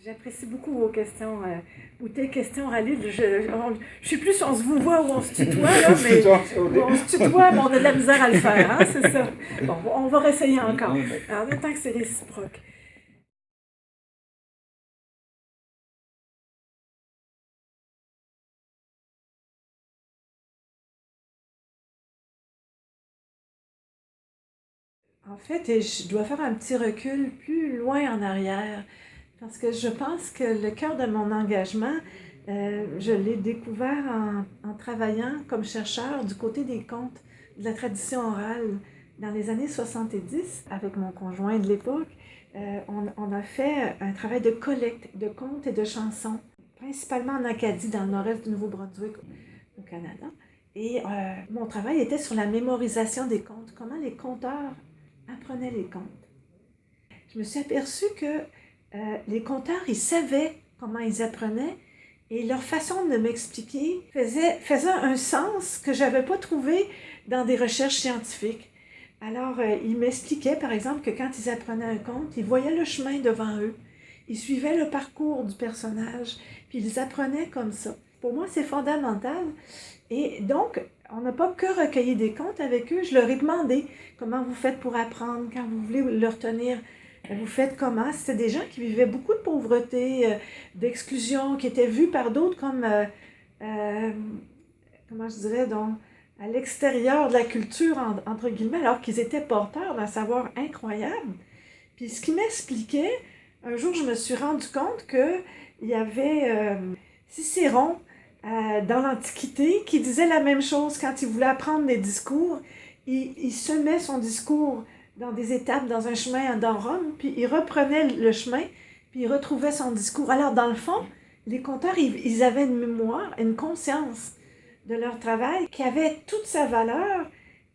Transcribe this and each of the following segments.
J'apprécie beaucoup vos questions, ou tes questions, Khalil. Je sais plus si on se vous voit ou on se tutoie, là, mais on se tutoie, mais on a de la misère à le faire, hein, c'est ça. Bon, on va réessayer encore. En même temps que c'est réciproque. En fait, je dois faire un petit recul plus loin en arrière, parce que je pense que le cœur de mon engagement, je l'ai découvert en travaillant comme chercheur du côté des contes de la tradition orale. Dans les années 70, avec mon conjoint de l'époque, on a fait un travail de collecte de contes et de chansons, principalement en Acadie, dans le nord-est du Nouveau-Brunswick, au Canada. Et mon travail était sur la mémorisation des contes, comment les conteurs apprenaient les contes. Je me suis aperçue que les conteurs, ils savaient comment ils apprenaient et leur façon de m'expliquer faisait un sens que je n'avais pas trouvé dans des recherches scientifiques. Alors, ils m'expliquaient, par exemple, que quand ils apprenaient un conte, ils voyaient le chemin devant eux. Ils suivaient le parcours du personnage, puis ils apprenaient comme ça. Pour moi, c'est fondamental. Et donc, on n'a pas que recueilli des contes avec eux. Je leur ai demandé comment vous faites pour apprendre, quand vous voulez le retenir, vous faites comment? C'était des gens qui vivaient beaucoup de pauvreté, d'exclusion, qui étaient vus par d'autres comme, euh, comment je dirais, donc, à l'extérieur de la culture, entre guillemets, alors qu'ils étaient porteurs d'un savoir incroyable. Puis ce qui m'expliquait, un jour, je me suis rendu compte qu'il y avait Cicéron dans l'Antiquité qui disait la même chose quand il voulait apprendre des discours. Il semait son discours dans des étapes, dans un chemin dans Rome, puis il reprenait le chemin, puis il retrouvait son discours. Alors, dans le fond, les conteurs, ils avaient une mémoire, une conscience de leur travail qui avait toute sa valeur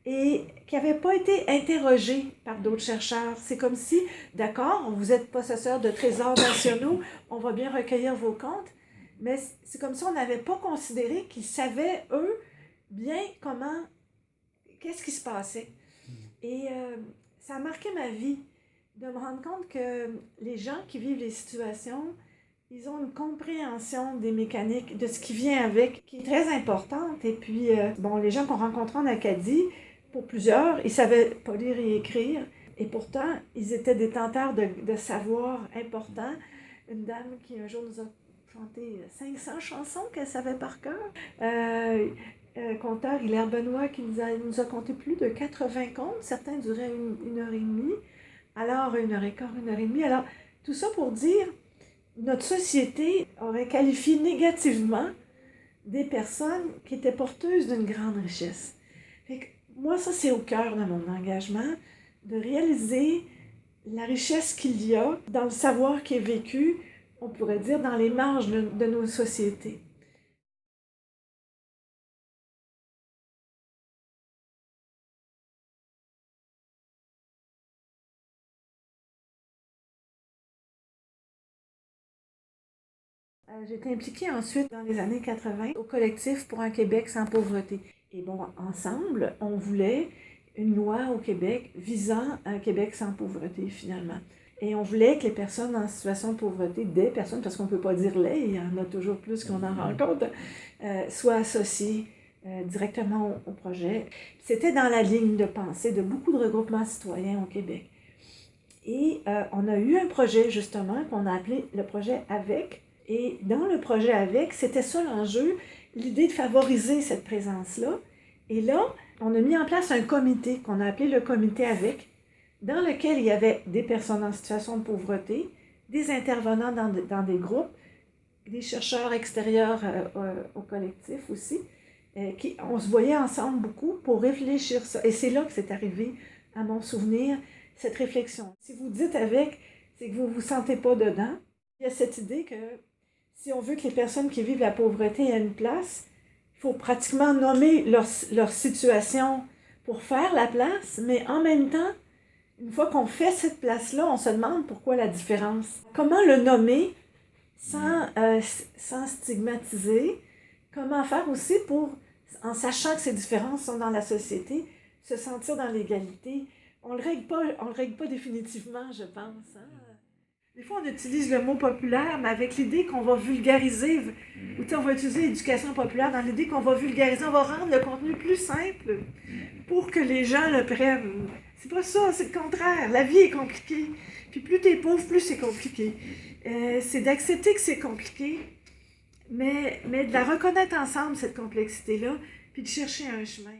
et qui n'avait pas été interrogé par d'autres chercheurs. C'est comme si, d'accord, vous êtes possesseur de trésors nationaux, on va bien recueillir vos comptes, mais c'est comme si on n'avait pas considéré qu'ils savaient, eux, bien comment, qu'est-ce qui se passait. Et ça a marqué ma vie de me rendre compte que les gens qui vivent les situations, ils ont une compréhension des mécaniques, de ce qui vient avec, qui est très importante. Et puis, bon, les gens qu'on rencontrait en Acadie, pour plusieurs, ils ne savaient pas lire et écrire. Et pourtant, ils étaient détenteurs de savoirs importants. Une dame qui un jour nous a chanté 500 chansons qu'elle savait par cœur. Conteur Hilaire Benoît qui nous a compté plus de 80 contes. Certains duraient une heure et demie. Alors, une heure et quart, une heure et demie. Alors, tout ça pour dire, notre société aurait qualifié négativement des personnes qui étaient porteuses d'une grande richesse. Fait que moi, ça, c'est au cœur de mon engagement, de réaliser la richesse qu'il y a dans le savoir qui est vécu, on pourrait dire, dans les marges de nos sociétés. J'ai été impliquée ensuite dans les années 80 au collectif pour un Québec sans pauvreté. Et bon, ensemble, on voulait une loi au Québec visant un Québec sans pauvreté finalement. Et on voulait que les personnes en situation de pauvreté, des personnes, parce qu'on ne peut pas dire les, il y en a toujours plus qu'on en rencontre, soient associées directement au projet. C'était dans la ligne de pensée de beaucoup de regroupements citoyens au Québec. Et on a eu un projet justement qu'on a appelé le projet AVEC. Et dans le projet AVEC, c'était ça l'enjeu, l'idée de favoriser cette présence-là. Et là, on a mis en place un comité qu'on a appelé le comité AVEC, dans lequel il y avait des personnes en situation de pauvreté, des intervenants dans des groupes, des chercheurs extérieurs au collectif aussi. On se voyait ensemble beaucoup pour réfléchir ça. Et c'est là que c'est arrivé, à mon souvenir, cette réflexion. Si vous dites avec, c'est que vous ne vous sentez pas dedans. Il y a cette idée que si on veut que les personnes qui vivent la pauvreté aient une place, il faut pratiquement nommer leur situation pour faire la place, mais en même temps, une fois qu'on fait cette place-là, on se demande pourquoi la différence. Comment le nommer sans stigmatiser? Comment faire aussi pour, en sachant que ces différences sont dans la société, se sentir dans l'égalité? On ne le règle pas définitivement, je pense. Hein? Des fois, on utilise le mot populaire, mais avec l'idée qu'on va vulgariser, ou on va utiliser l'éducation populaire dans l'idée qu'on va vulgariser, on va rendre le contenu plus simple pour que les gens le prennent. C'est pas ça, c'est le contraire. La vie est compliquée. Puis plus t'es pauvre, plus c'est compliqué. C'est d'accepter que c'est compliqué, mais de la reconnaître ensemble, cette complexité-là, puis de chercher un chemin.